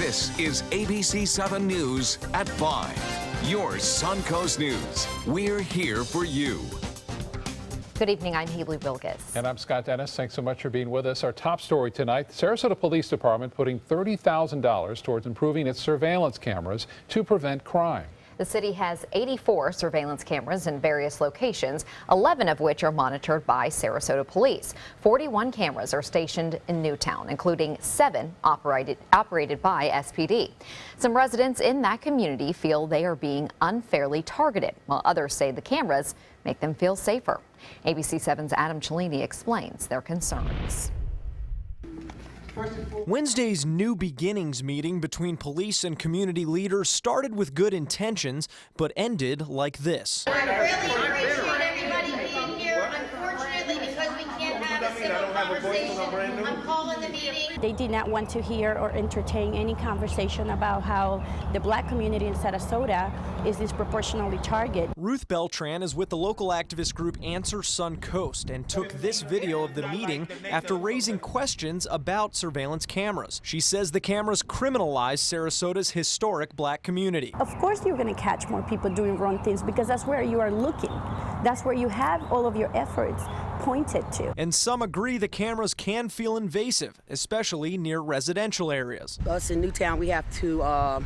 This is ABC7 News at 5. Your Suncoast News. We're here for you. Good evening, I'm Haley Wilgus. And I'm Scott Dennis. Thanks so much for being with us. Our top story tonight, the Sarasota Police Department putting $30,000 towards improving its surveillance cameras to prevent crime. The city has 84 surveillance cameras in various locations, 11 of which are monitored by Sarasota Police. 41 cameras are stationed in Newtown, including 7 operated by SPD. Some residents in that community feel they are being unfairly targeted, while others say the cameras make them feel safer. ABC7's Adam Cellini explains their concerns. Wednesday's New Beginnings meeting between police and community leaders started with good intentions, but ended like this. I really appreciate everybody being here. Unfortunately, because we can't have a civil conversation, I'm calling the meeting. They did not want to hear or entertain any conversation about how the black community in Sarasota is disproportionately targeted. Ruth Beltran is with the local activist group Answer Suncoast and took this video of the meeting after raising questions about surveillance cameras. She says the cameras criminalize Sarasota's historic black community. Of course you're going to catch more people doing wrong things because that's where you are looking. That's where you have all of your efforts pointed to. And some agree the cameras can feel invasive, especially near residential areas. Us in Newtown, we have to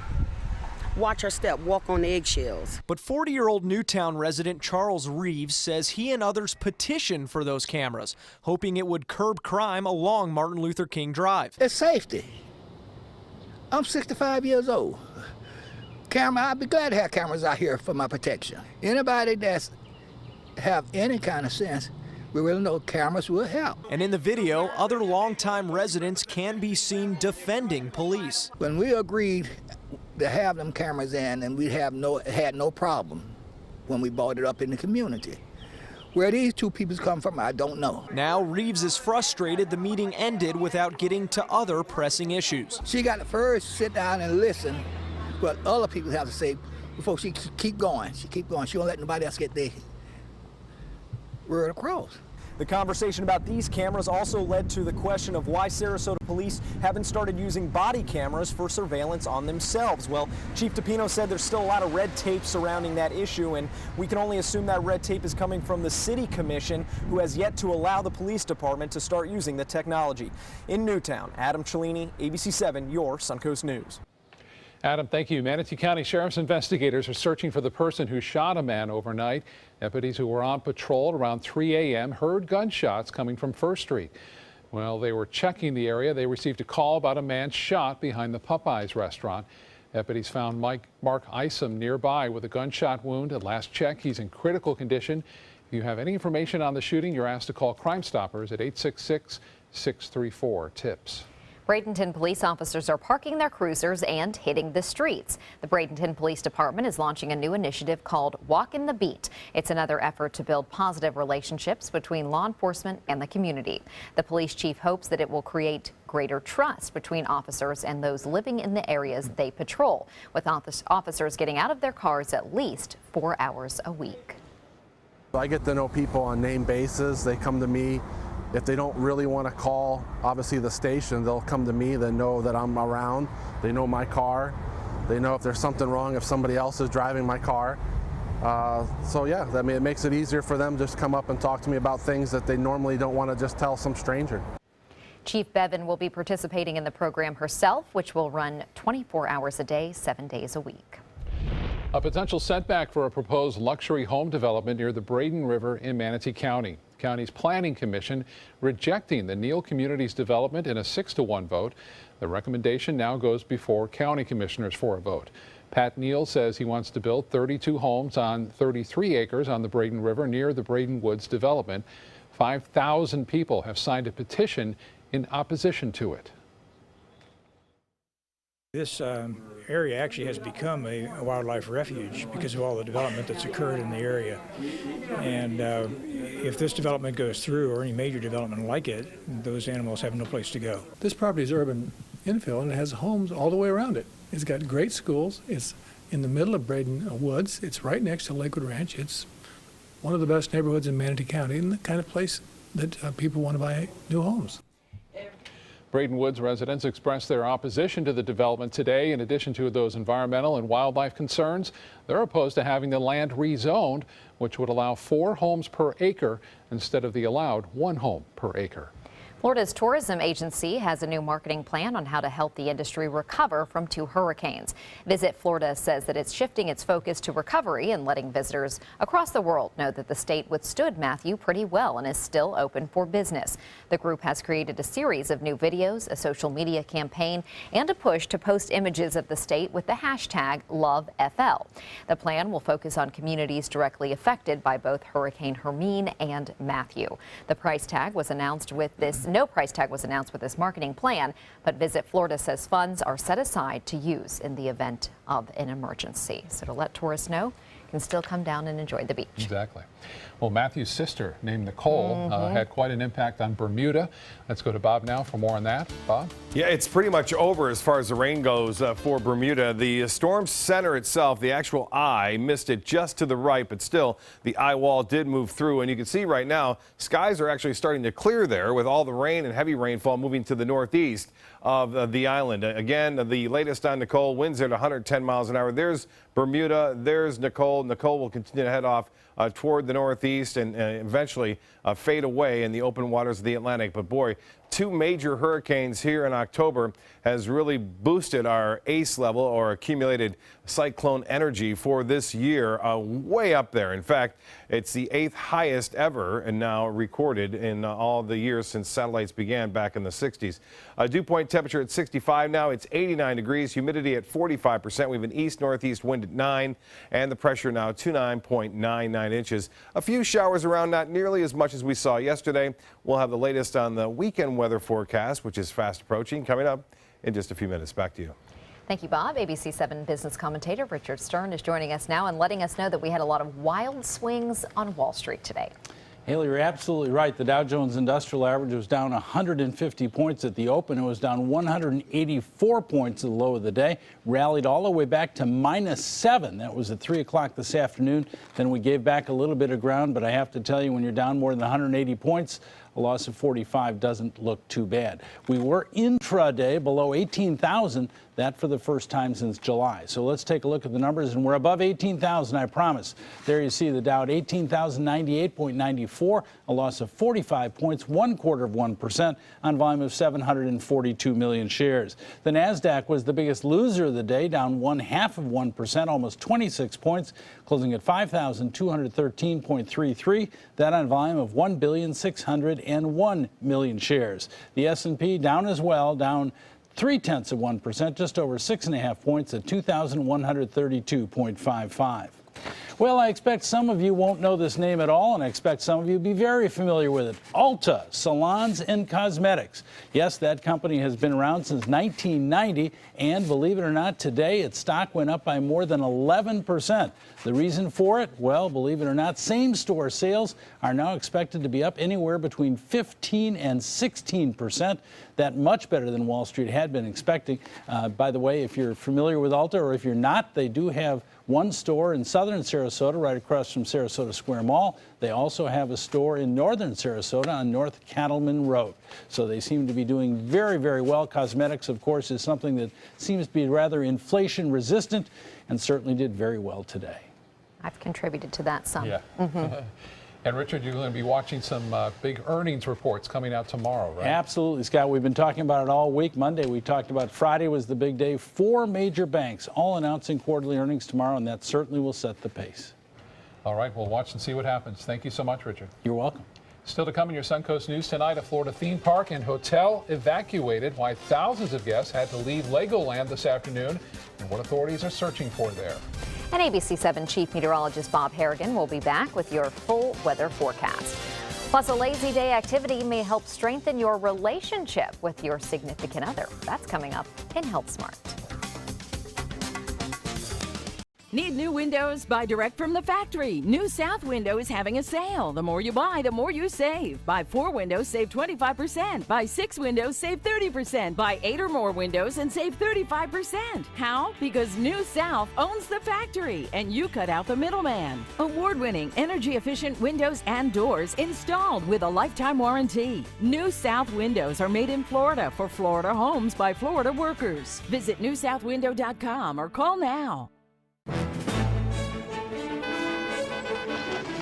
watch our step, walk on eggshells. But 40-year-old Newtown resident Charles Reeves says he and others petitioned for those cameras, hoping it would curb crime along Martin Luther King Drive. It's safety. I'm 65 years old. I'd be glad to have cameras out here for my protection. Anybody that's have any kind of sense, we really know cameras will help. And in the video, other longtime residents can be seen defending police. When we agreed to have them cameras in, and we had no problem when we brought it up in the community. Where these two people come from, I don't know. Now Reeves is frustrated the meeting ended without getting to other pressing issues. She got to first sit down and listen what other people have to say before she keep going. She keep going. She won't let nobody else get their word across. The conversation about these cameras also led to the question of why Sarasota police haven't started using body cameras for surveillance on themselves. Well, Chief DePino said there's still a lot of red tape surrounding that issue, and we can only assume that red tape is coming from the City Commission, who has yet to allow the police department to start using the technology. In Newtown, Adam Cellini, ABC7, your Suncoast News. Adam, thank you. Manatee County Sheriff's investigators are searching for the person who shot a man overnight. Deputies who were on patrol around 3 a.m. heard gunshots coming from First Street. While they were checking the area, they received a call about a man shot behind the Popeyes restaurant. Deputies found Mark Isom nearby with a gunshot wound. At last check, he's in critical condition. If you have any information on the shooting, you're asked to call Crime Stoppers at 866-634-TIPS. Bradenton police officers are parking their cruisers and hitting the streets. The Bradenton Police Department is launching a new initiative called Walkin' the Beat. It's another effort to build positive relationships between law enforcement and the community. The police chief hopes that it will create greater trust between officers and those living in the areas they patrol, with officers getting out of their cars at least 4 hours a week. I get to know people on name basis. They come to me. If they don't really want to call, obviously, the station, they'll come to me. They know that I'm around. They know my car. They know if there's something wrong, if somebody else is driving my car. So yeah, I mean, it makes it easier for them just to come up and talk to me about things that they normally don't want to just tell some stranger. Chief Bevan will be participating in the program herself, which will run 24 hours a day, 7 days a week. A potential setback for a proposed luxury home development near the Braden River in Manatee County. The county's Planning Commission rejecting the Neal Communities development in a 6-to-1 vote. The recommendation now goes before county commissioners for a vote. Pat Neal says he wants to build 32 homes on 33 acres on the Braden River near the Braden Woods development. 5,000 people have signed a petition in opposition to it. This area actually has become a wildlife refuge because of all the development that's occurred in the area. And if this development goes through, or any major development like it, those animals have no place to go. This property is urban infill, and it has homes all the way around it. It's got great schools. It's in the middle of Braden Woods. It's right next to Lakewood Ranch. It's one of the best neighborhoods in Manatee County, and the kind of place that people want to buy new homes. Braden Woods residents expressed their opposition to the development today. In addition to those environmental and wildlife concerns, they're opposed to having the land rezoned, which would allow 4 homes per acre instead of the allowed 1 home per acre. Florida's tourism agency has a new marketing plan on how to help the industry recover from 2 hurricanes. Visit Florida says that it's shifting its focus to recovery and letting visitors across the world know that the state withstood Matthew pretty well and is still open for business. The group has created a series of new videos, a social media campaign, and a push to post images of the state with the hashtag #LoveFL. The plan will focus on communities directly affected by both Hurricane Hermine and Matthew. No price tag was announced with this marketing plan, but Visit Florida says funds are set aside to use in the event of an emergency. So to let tourists know, you can still come down and enjoy the beach. Exactly. Well, Matthew's sister, named Nicole, had quite an impact on Bermuda. Let's go to Bob now for more on that. Bob? Yeah, it's pretty much over as far as the rain goes for Bermuda. The storm center itself, the actual eye, missed it just to the right, but still the eye wall did move through. And you can see right now, skies are actually starting to clear there with all the rain and heavy rainfall moving to the northeast of the island. Again, the latest on Nicole, winds at 110 miles an hour. There's Bermuda, there's Nicole. Nicole will continue to head off toward the northeast and eventually fade away in the open waters of the Atlantic. But boy, 2 major hurricanes here in October has really boosted our ACE level, or accumulated cyclone energy, for this year way up there. In fact, it's the 8th highest ever and now recorded in all the years since satellites began back in the 60s. Dew point temperature at 65 now. It's 89 degrees, humidity at 45%. We have an east-northeast wind at 9, and the pressure now 29.99 inches. A few showers around, not nearly as much as we saw yesterday. We'll have the latest on the weekend weather forecast, which is fast approaching, coming up in just a few minutes. Back to you. Thank you, Bob. ABC7 business commentator Richard Stern is joining us now and letting us know that we had a lot of wild swings on Wall Street today. Haley, you're absolutely right. The Dow Jones Industrial Average was down 150 points at the open. It was down 184 points at the low of the day. Rallied all the way back to -7. That was at 3 o'clock this afternoon. Then we gave back a little bit of ground, but I have to tell you, when you're down more than 180 points, a loss of 45 doesn't look too bad. We were intraday below 18,000, that for the first time since July. So let's take a look at the numbers, and we're above 18,000, I promise. There you see the Dow at 18,098.94, a loss of 45 points, 1/4% on volume of 742 million shares. The NASDAQ was the biggest loser of the day, down 0.5%, almost 26 points, closing at 5,213.33, that on volume of 1,601 million shares. The S&P down as well, down 0.3%, just over 6.5 points at 2,132.55. Well, I expect some of you won't know this name at all, and I expect some of you will be very familiar with it. Ulta Salons and Cosmetics. Yes, that company has been around since 1990, and believe it or not, today its stock went up by more than 11%. The reason for it? Well, believe it or not, same-store sales are now expected to be up anywhere between 15 and 16%. That much better than Wall Street had been expecting. By the way, if you're familiar with Ulta, or if you're not, they do have one store in southern Sarasota, right across from Sarasota Square Mall. They also have a store in northern Sarasota on North Cattleman Road. So they seem to be doing very, very well. Cosmetics, of course, is something that seems to be rather inflation resistant, and certainly did very well today. I've contributed to that some. Yeah. And Richard, you're going to be watching some big earnings reports coming out tomorrow, right? Absolutely, Scott. We've been talking about it all week. Monday we talked about. Friday was the big day. 4 major banks all announcing quarterly earnings tomorrow, and that certainly will set the pace. All right, we'll watch and see what happens. Thank you so much, Richard. You're welcome. Still to come in your Suncoast News tonight, a Florida theme park and hotel evacuated, why thousands of guests had to leave Legoland this afternoon, and what authorities are searching for there. And ABC7 Chief Meteorologist Bob Harrigan will be back with your full weather forecast. Plus, a lazy day activity may help strengthen your relationship with your significant other. That's coming up in Health Smart. Need new windows? Buy direct from the factory. New South Window is having a sale. The more you buy, the more you save. Buy 4 windows, save 25%. Buy 6 windows, save 30%. Buy 8 or more windows and save 35%. How? Because New South owns the factory and you cut out the middleman. Award-winning, energy-efficient windows and doors installed with a lifetime warranty. New South Windows are made in Florida for Florida homes by Florida workers. Visit newsouthwindow.com or call now.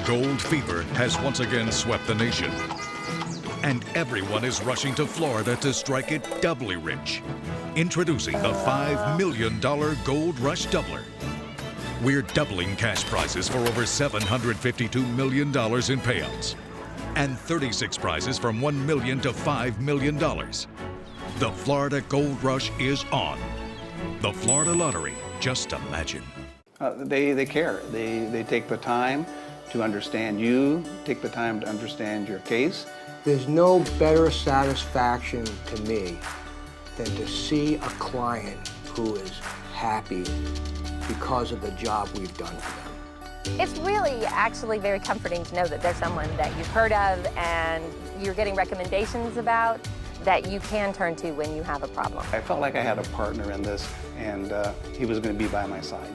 Gold fever has once again swept the nation, and everyone is rushing to Florida to strike it doubly rich. Introducing the $5 million Gold Rush Doubler. We're doubling cash prizes for over $752 million in payouts, and 36 prizes from $1 million to $5 million. The Florida Gold Rush is on. The Florida Lottery, just imagine. They care. They take the time to understand you, take the time to understand your case. There's no better satisfaction to me than to see a client who is happy because of the job we've done for them. It's really actually very comforting to know that there's someone that you've heard of and you're getting recommendations about that you can turn to when you have a problem. I felt like I had a partner in this, and he was going to be by my side.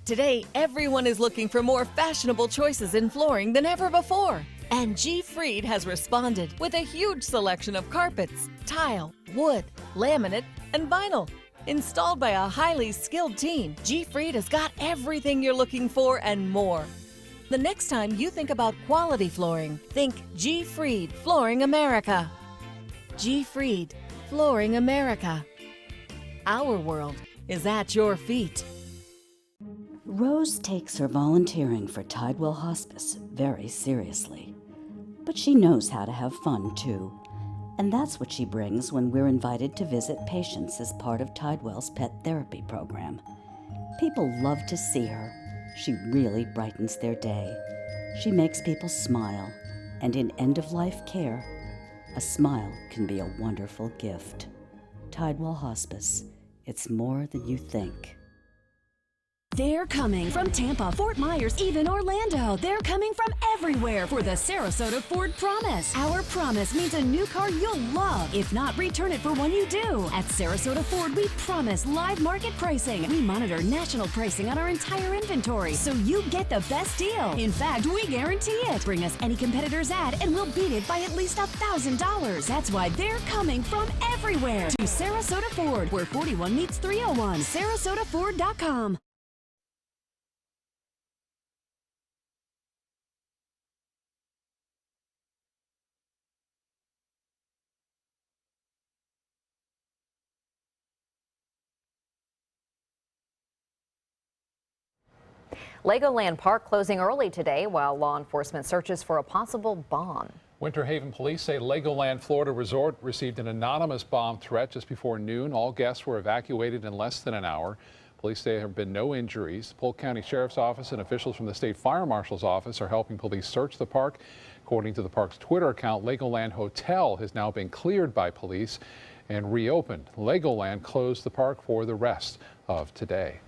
Today, everyone is looking for more fashionable choices in flooring than ever before. And G. Fried has responded with a huge selection of carpets, tile, wood, laminate, and vinyl. Installed by a highly skilled team, G. Fried has got everything you're looking for and more. The next time you think about quality flooring, think G. Fried Flooring America. G. Fried Flooring America. Our world is at your feet. Rose takes her volunteering for Tidewell Hospice very seriously. But she knows how to have fun, too. And that's what she brings when we're invited to visit patients as part of Tidewell's pet therapy program. People love to see her. She really brightens their day. She makes people smile. And in end-of-life care, a smile can be a wonderful gift. Tidewell Hospice. It's more than you think. They're coming from Tampa, Fort Myers, even Orlando. They're coming from everywhere for the Sarasota Ford Promise. Our promise means a new car you'll love. If not, return it for one you do. At Sarasota Ford, we promise live market pricing. We monitor national pricing on our entire inventory, so you get the best deal. In fact, we guarantee it. Bring us any competitor's ad, and we'll beat it by at least $1,000. That's why they're coming from everywhere to Sarasota Ford, where 41 meets 301. SarasotaFord.com. Legoland Park closing early today while law enforcement searches for a possible bomb. Winter Haven police say Legoland Florida Resort received an anonymous bomb threat just before noon. All guests were evacuated in less than an hour. Police say there have been no injuries. The Polk County Sheriff's Office and officials from the State Fire Marshal's Office are helping police search the park. According to the park's Twitter account, Legoland Hotel has now been cleared by police and reopened. Legoland closed the park for the rest of today.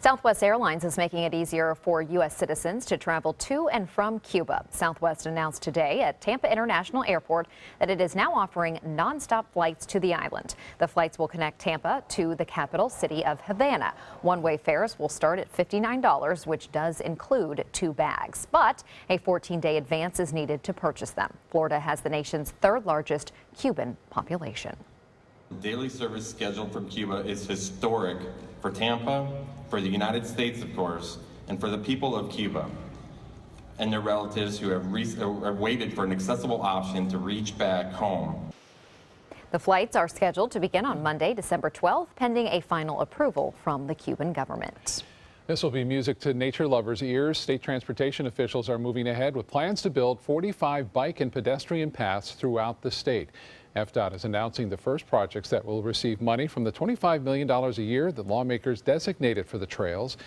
Southwest Airlines is making it easier for U.S. citizens to travel to and from Cuba. Southwest announced today at Tampa International Airport that it is now offering nonstop flights to the island. The flights will connect Tampa to the capital city of Havana. One-way fares will start at $59, which does include 2 bags. But a 14-day advance is needed to purchase them. Florida has the nation's 3rd largest Cuban population. Daily service scheduled from Cuba is historic for Tampa, for the United States, of course, and for the people of Cuba and their relatives who have waited for an accessible option to reach back home. The flights are scheduled to begin on Monday, December 12th, pending a final approval from the Cuban government. This will be music to nature lovers' ears. State transportation officials are moving ahead with plans to build 45 bike and pedestrian paths throughout the state. FDOT is announcing the first projects that will receive money from the $25 million a year that lawmakers designated for the trails.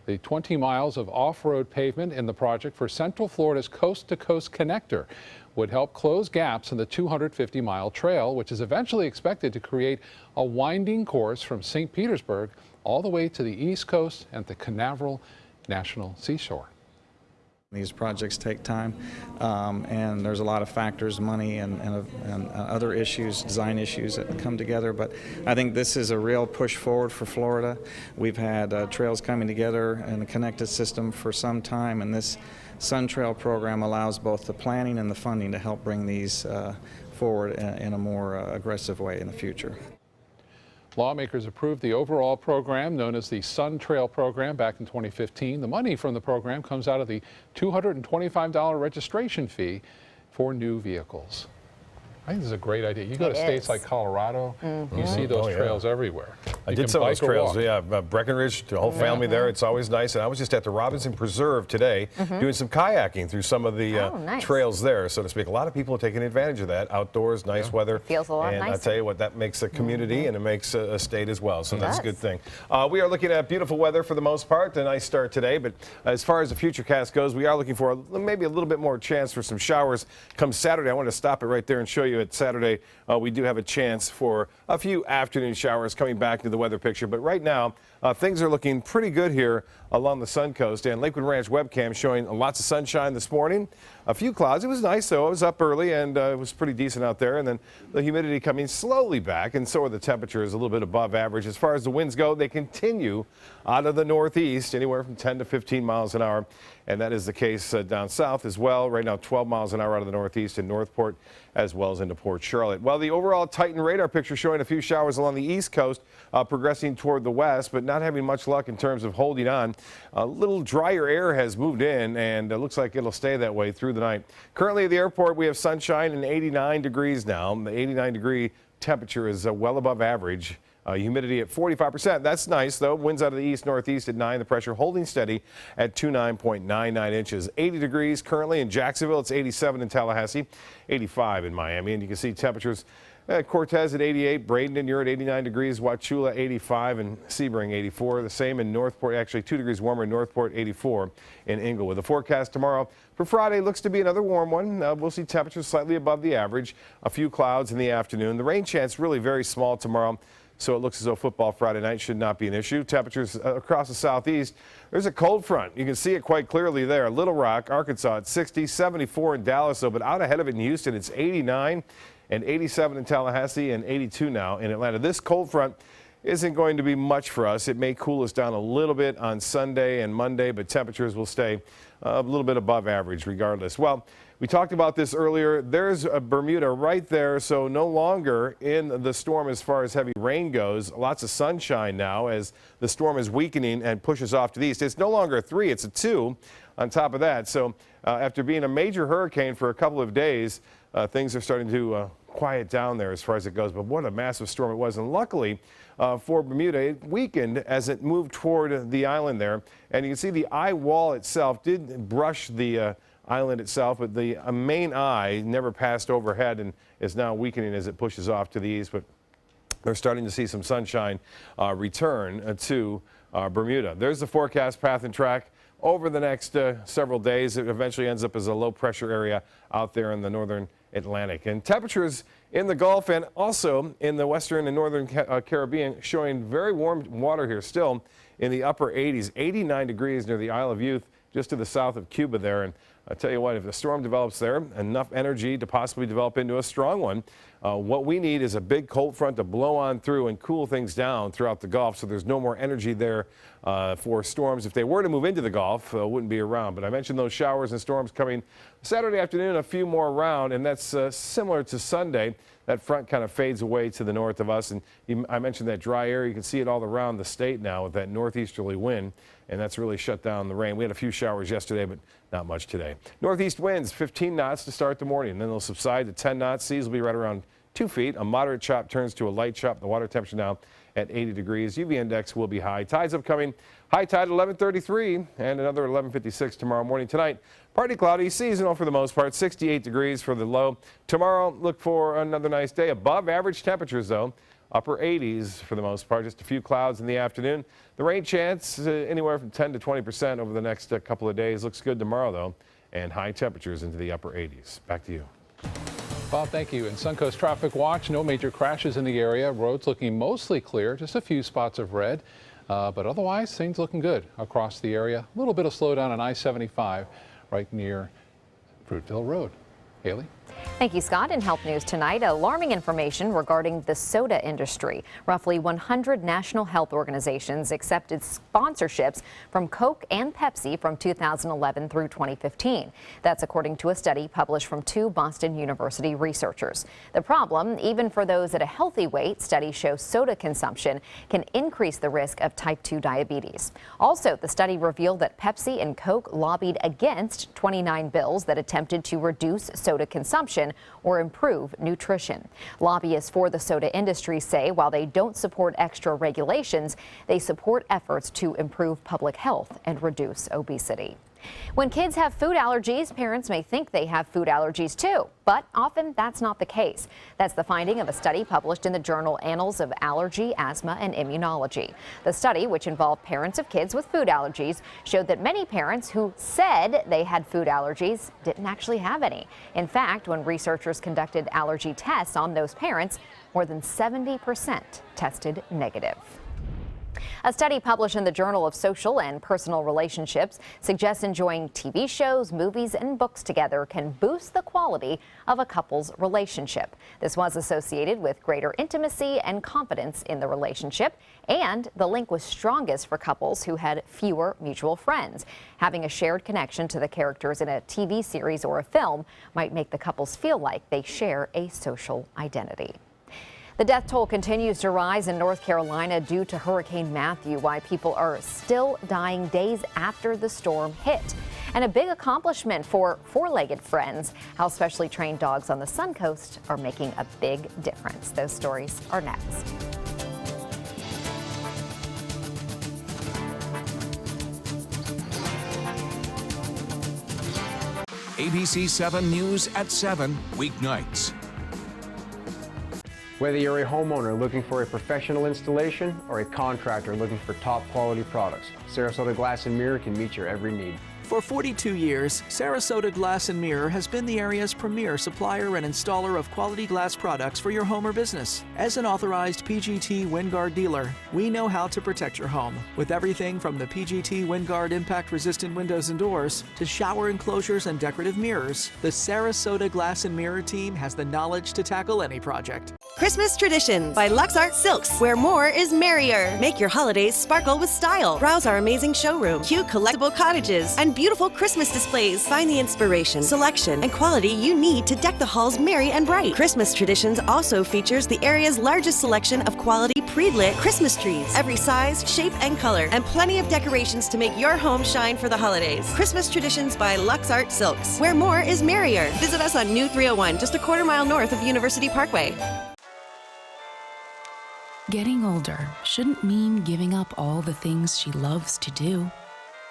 The 20 miles of off-road pavement in the project for Central Florida's coast-to-coast connector would help close gaps in the 250-mile trail, which is eventually expected to create a winding course from St. Petersburg all the way to the East Coast and the Canaveral National Seashore. These projects take time, and there's a lot of factors, money and other issues, design issues that come together. But I think this is a real push forward for Florida. We've had trails coming together in a connected system for some time, and this Sun Trail program allows both the planning and the funding to help bring these forward in a more aggressive way in the future. Lawmakers approved the overall program known as the Sun Trail program back in 2015. The money from the program comes out of the $225 registration fee for new vehicles. I think this is a great idea. You go to states like Colorado, you see those trails everywhere. I did some of those trails, Breckenridge, the whole family there. It's always nice. And I was just at the Robinson Preserve today doing some kayaking through some of the trails there, so to speak. A lot of people are taking advantage of that. Outdoors, nice weather. Feels a lot nicer. And I tell you what, that makes a community and it makes a state as well. So that's a good thing. We are looking at beautiful weather for the most part. A nice start today. But as far as the futurecast goes, we are looking for maybe a little bit more chance for some showers come Saturday. I want to stop it right there and show you at Saturday. We do have a chance for a few afternoon showers coming back to the weather picture. But right now, things are looking pretty good here along the Sun Coast. And Lakewood Ranch webcam showing lots of sunshine this morning. A few clouds. It was nice, though. I was up early, and it was pretty decent out there. And then the humidity coming slowly back, and so are the temperatures a little bit above average. As far as the winds go, they continue out of the northeast, anywhere from 10 to 15 miles an hour. And that is the case down south as well. Right now, 12 miles an hour out of the northeast in Northport, as well as into Port Charlotte. Well, the overall Titan radar picture showing a few showers along the east coast, progressing toward the west, but not having much luck in terms of holding on. A little drier air has moved in, and it looks like it'll stay that way through the night. Currently at the airport, we have sunshine and 89 degrees now. The 89-degree temperature is well above average. Humidity at 45%. That's nice, though. Winds out of the east-northeast at 9. The pressure holding steady at 29.99 inches. 80 degrees currently in Jacksonville. It's 87 in Tallahassee, 85 in Miami. And you can see temperatures at Cortez at 88. Bradenton, you're at 89 degrees. Wauchula, 85. And Sebring, 84. The same in Northport. Actually, 2 degrees warmer in Northport, 84 in Inglewood. The forecast tomorrow for Friday looks to be another warm one. We'll see temperatures slightly above the average. A few clouds in the afternoon. The rain chance really very small tomorrow. So it looks as though football Friday night should not be an issue. Temperatures across the southeast. There's a cold front. You can see it quite clearly there. Little Rock, Arkansas at 60, 74 in Dallas, though, but out ahead of it in Houston, it's 89 and 87 in Tallahassee and 82 now in Atlanta. This cold front isn't going to be much for us. It may cool us down a little bit on Sunday and Monday, but temperatures will stay a little bit above average regardless. Well, we talked about this earlier. There's a Bermuda right there, so no longer in the storm as far as heavy rain goes. Lots of sunshine now as the storm is weakening and pushes off to the east. It's no longer a 3, it's a 2 on top of that. So after being a major hurricane for a couple of days, things are starting to quiet down there as far as it goes. But what a massive storm it was. And luckily for Bermuda, it weakened as it moved toward the island there. And you can see the eye wall itself did brush the island itself, but the main eye never passed overhead and is now weakening as it pushes off to the east. But they're starting to see some sunshine return to Bermuda. There's the forecast path and track over the next several days. It eventually ends up as a low pressure area out there in the northern Atlantic. And temperatures in the Gulf and also in the western and northern Caribbean showing very warm water here still in the upper 80s, 89 degrees near the Isle of Youth, just to the south of Cuba there. And I tell you what, if the storm develops there, enough energy to possibly develop into a strong one, what we need is a big cold front to blow on through and cool things down throughout the Gulf so there's no more energy there for storms. If they were to move into the Gulf, wouldn't be around. But I mentioned those showers and storms coming Saturday afternoon, a few more around, and that's similar to Sunday. That front kind of fades away to the north of us. And I mentioned that dry air. You can see it all around the state now with that northeasterly wind, and that's really shut down the rain. We had a few showers yesterday, but not much today. Northeast winds, 15 knots to start the morning, and then they'll subside to 10 knots. Seas will be right around 2 feet. A moderate chop turns to a light chop. The water temperature now at 80 degrees. UV index will be high. Tides upcoming. High tide at 11:33 and another 11:56 tomorrow morning. Tonight, partly cloudy, seasonal for the most part. 68 degrees for the low. Tomorrow, look for another nice day. Above average temperatures, though. Upper 80s for the most part. Just a few clouds in the afternoon. The rain chance anywhere from 10 to 20% over the next couple of days. Looks good tomorrow, though. And high temperatures into the upper 80s. Back to you. Bob, thank you. And Suncoast Traffic Watch, no major crashes in the area. Roads looking mostly clear, just a few spots of red. But otherwise, things looking good across the area. A little bit of slowdown on I-75 right near Fruitville Road. Haley? Thank you, Scott. In Health News tonight, alarming information regarding the soda industry. Roughly 100 national health organizations accepted sponsorships from Coke and Pepsi from 2011 through 2015. That's according to a study published from 2 Boston University researchers. The problem, even for those at a healthy weight, studies show soda consumption can increase the risk of type 2 diabetes. Also, the study revealed that Pepsi and Coke lobbied against 29 bills that attempted to reduce soda consumption or improve nutrition. Lobbyists for the soda industry say while they don't support extra regulations, they support efforts to improve public health and reduce obesity. When kids have food allergies, parents may think they have food allergies too, but often that's not the case. That's the finding of a study published in the journal Annals of Allergy, Asthma, and Immunology. The study, which involved parents of kids with food allergies, showed that many parents who said they had food allergies didn't actually have any. In fact, when researchers conducted allergy tests on those parents, more than 70% tested negative. A study published in the Journal of Social and Personal Relationships suggests enjoying TV shows, movies, and books together can boost the quality of a couple's relationship. This was associated with greater intimacy and confidence in the relationship, and the link was strongest for couples who had fewer mutual friends. Having a shared connection to the characters in a TV series or a film might make the couples feel like they share a social identity. The death toll continues to rise in North Carolina due to Hurricane Matthew, why people are still dying days after the storm hit. And a big accomplishment for four-legged friends, how specially trained dogs on the Suncoast are making a big difference. Those stories are next. ABC7 News at 7 weeknights. Whether you're a homeowner looking for a professional installation or a contractor looking for top quality products, Sarasota Glass and Mirror can meet your every need. For 42 years, Sarasota Glass and Mirror has been the area's premier supplier and installer of quality glass products for your home or business. As an authorized PGT WinGuard dealer, we know how to protect your home with everything from the PGT WinGuard impact-resistant windows and doors to shower enclosures and decorative mirrors. The Sarasota Glass and Mirror team has the knowledge to tackle any project. Christmas Traditions by Luxart Silks, where more is merrier. Make your holidays sparkle with style. Browse our amazing showroom, cute collectible cottages, and beautiful Christmas displays. Find the inspiration, selection, and quality you need to deck the halls merry and bright. Christmas Traditions also features the area's largest selection of quality pre-lit Christmas trees. Every size, shape, and color, and plenty of decorations to make your home shine for the holidays. Christmas Traditions by Luxart Silks, where more is merrier. Visit us on New 301, just a quarter-mile north of University Parkway. Getting older shouldn't mean giving up all the things she loves to do.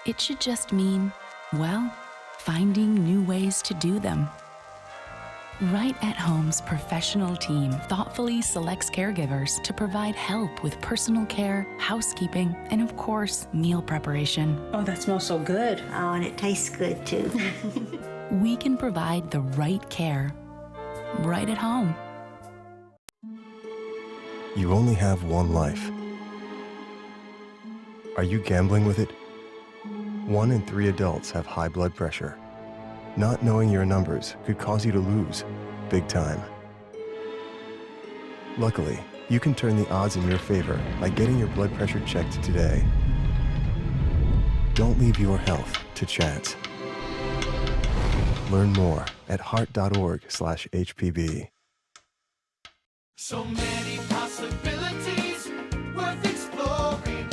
It should just mean, well, finding new ways to do them. Right at Home's professional team thoughtfully selects caregivers to provide help with personal care, housekeeping, and of course, meal preparation. Oh, that smells so good. Oh, and it tastes good too. We can provide the right care right at home. You only have one life. Are you gambling with it? 1 in 3 adults have high blood pressure. Not knowing your numbers could cause you to lose, big time. Luckily, you can turn the odds in your favor by getting your blood pressure checked today. Don't leave your health to chance. Learn more at heart.org/HPB. So many possibilities worth exploring.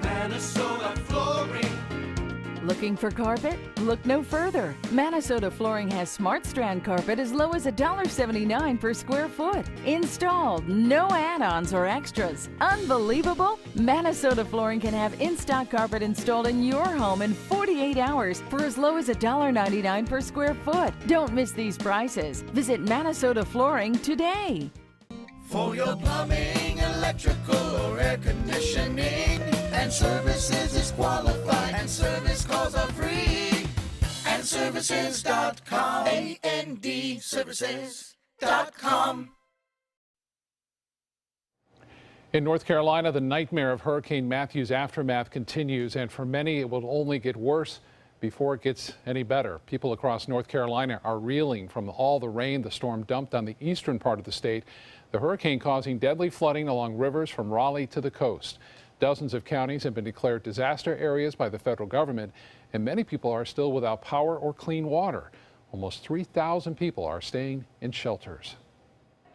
Minnesota Flooring. Looking for carpet? Look no further. Minnesota Flooring has Smart Strand carpet as low as $1.79 per square foot. Installed, no add-ons or extras. Unbelievable? Minnesota Flooring can have in-stock carpet installed in your home in 48 hours for as low as $1.99 per square foot. Don't miss these prices. Visit Minnesota Flooring today. For your plumbing, electrical, or air conditioning, and services is qualified, and service calls are free. And andservices.com. andservices.com. In North Carolina, the nightmare of Hurricane Matthew's aftermath continues, and for many, it will only get worse before it gets any better. People across North Carolina are reeling from all the rain the storm dumped on the eastern part of the state. The hurricane causing deadly flooding along rivers from Raleigh to the coast. Dozens of counties have been declared disaster areas by the federal government, and many people are still without power or clean water. Almost 3,000 people are staying in shelters.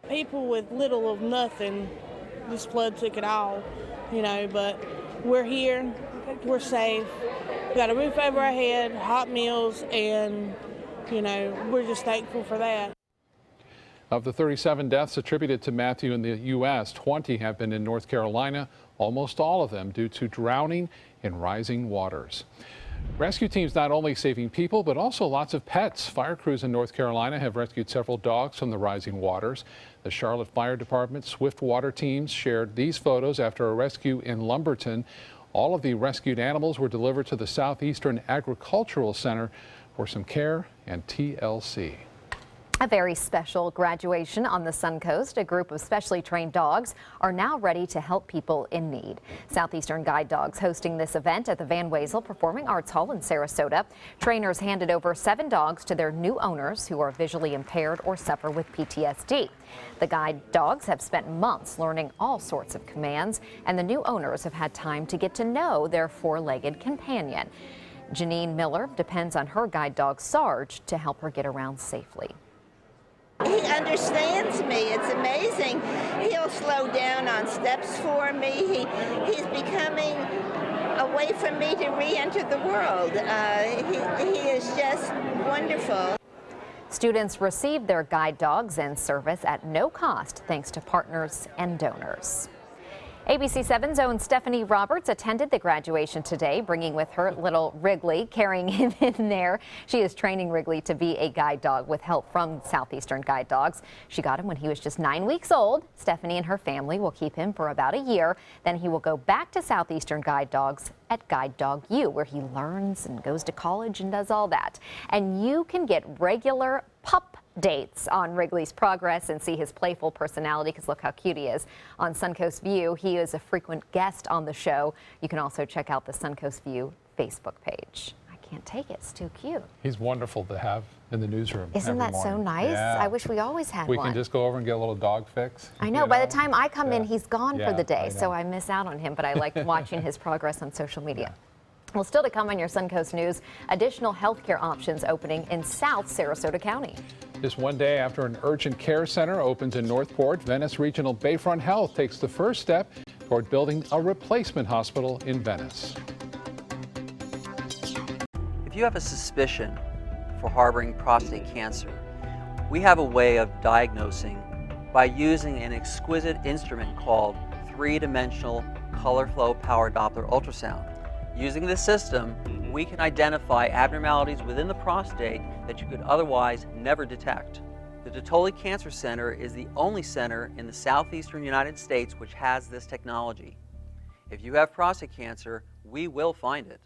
People with little of nothing, this flood took it all, but we're here, we're safe. We got a roof over our head, hot meals, and, we're just thankful for that. Of the 37 deaths attributed to Matthew in the U.S., 20 have been in North Carolina, almost all of them due to drowning in rising waters. Rescue teams not only saving people, but also lots of pets. Fire crews in North Carolina have rescued several dogs from the rising waters. The Charlotte Fire Department Swift Water teams shared these photos after a rescue in Lumberton. All of the rescued animals were delivered to the Southeastern Agricultural Center for some care and TLC. A very special graduation on the Suncoast. A group of specially trained dogs are now ready to help people in need. Southeastern Guide Dogs hosting this event at the Van Wezel Performing Arts Hall in Sarasota. Trainers handed over 7 dogs to their new owners who are visually impaired or suffer with PTSD. The guide dogs have spent months learning all sorts of commands, and the new owners have had time to get to know their 4-legged companion. Janine Miller depends on her guide dog Sarge to help her get around safely. He understands me. It's amazing. He'll slow down on steps for me. He's becoming a way for me to re-enter the world. He is just wonderful. Students received their guide dogs and service at no cost thanks to partners and donors. ABC7's own Stephanie Roberts attended the graduation today, bringing with her little Wrigley, carrying him in there. She is training Wrigley to be a guide dog with help from Southeastern Guide Dogs. She got him when he was just 9 weeks old. Stephanie and her family will keep him for about a year. Then he will go back to Southeastern Guide Dogs at Guide Dog U, where he learns and goes to college and does all that. And you can get regular pup dates on Wrigley's progress and see his playful personality, because look how cute he is. On Suncoast View, he is a frequent guest on the show. You can also check out the Suncoast View Facebook page. I can't take it. It's too cute. He's wonderful to have in the newsroom. Isn't that so nice? Yeah. I wish we always had we one. can just go over and get a little dog fix. I know. By the time I come in, he's gone for the day, I so I miss out on him, but I like watching his progress on social media. Well, still to come on your Suncoast News, additional healthcare options opening in South Sarasota County. Just one day after an urgent care center opens in Northport, Venice Regional Bayfront Health takes the first step toward building a replacement hospital in Venice. If you have a suspicion for harboring prostate cancer, we have a way of diagnosing by using an exquisite instrument called 3-dimensional color flow power Doppler ultrasound. Using this system, we can identify abnormalities within the prostate that you could otherwise never detect. The Dottoli Cancer Center is the only center in the southeastern United States which has this technology. If you have prostate cancer, we will find it.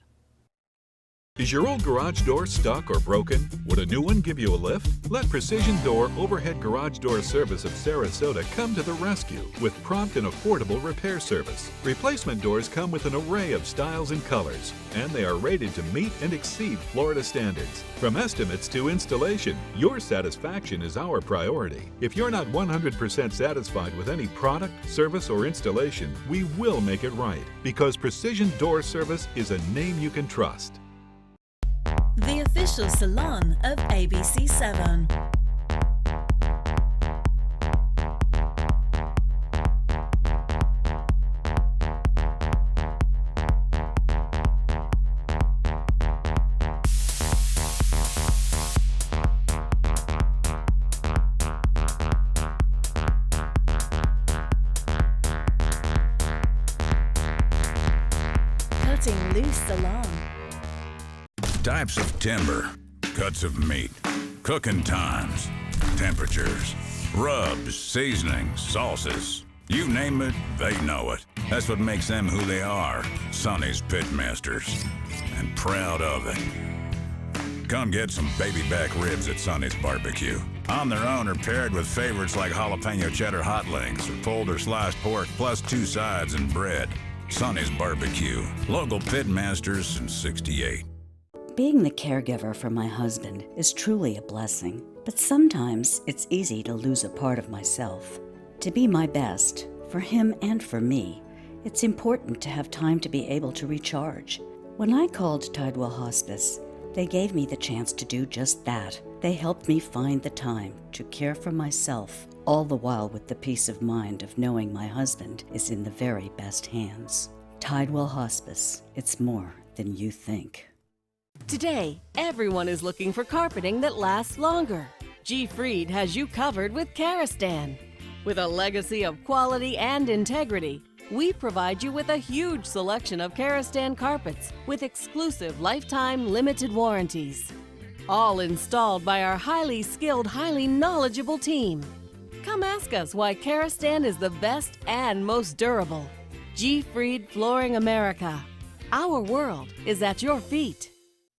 Is your old garage door stuck or broken? Would a new one give you a lift? Let Precision Door Overhead Garage Door Service of Sarasota come to the rescue with prompt and affordable repair service. Replacement doors come with an array of styles and colors, and they are rated to meet and exceed Florida standards. From estimates to installation, your satisfaction is our priority. If you're not 100% satisfied with any product, service, or installation, we will make it right, because Precision Door Service is a name you can trust. The official salon of ABC7. Cutting Loose Salon. Types of timber, cuts of meat, cooking times, temperatures, rubs, seasonings, sauces. You name it, they know it. That's what makes them who they are, Sonny's Pitmasters. And proud of it. Come get some baby back ribs at Sonny's Barbecue. On their own or paired with favorites like jalapeno cheddar hot links or pulled or sliced pork plus 2 sides and bread. Sonny's Barbecue. Local pit masters since '68. Being the caregiver for my husband is truly a blessing, but sometimes it's easy to lose a part of myself. To be my best, for him and for me, it's important to have time to be able to recharge. When I called Tidewell Hospice, they gave me the chance to do just that. They helped me find the time to care for myself, all the while with the peace of mind of knowing my husband is in the very best hands. Tidewell Hospice, it's more than you think. Today, everyone is looking for carpeting that lasts longer. G. Fried has you covered with Karastan. With a legacy of quality and integrity, we provide you with a huge selection of Karastan carpets with exclusive lifetime limited warranties. All installed by our highly skilled, highly knowledgeable team. Come ask us why Karastan is the best and most durable. G. Fried Flooring America. Our world is at your feet.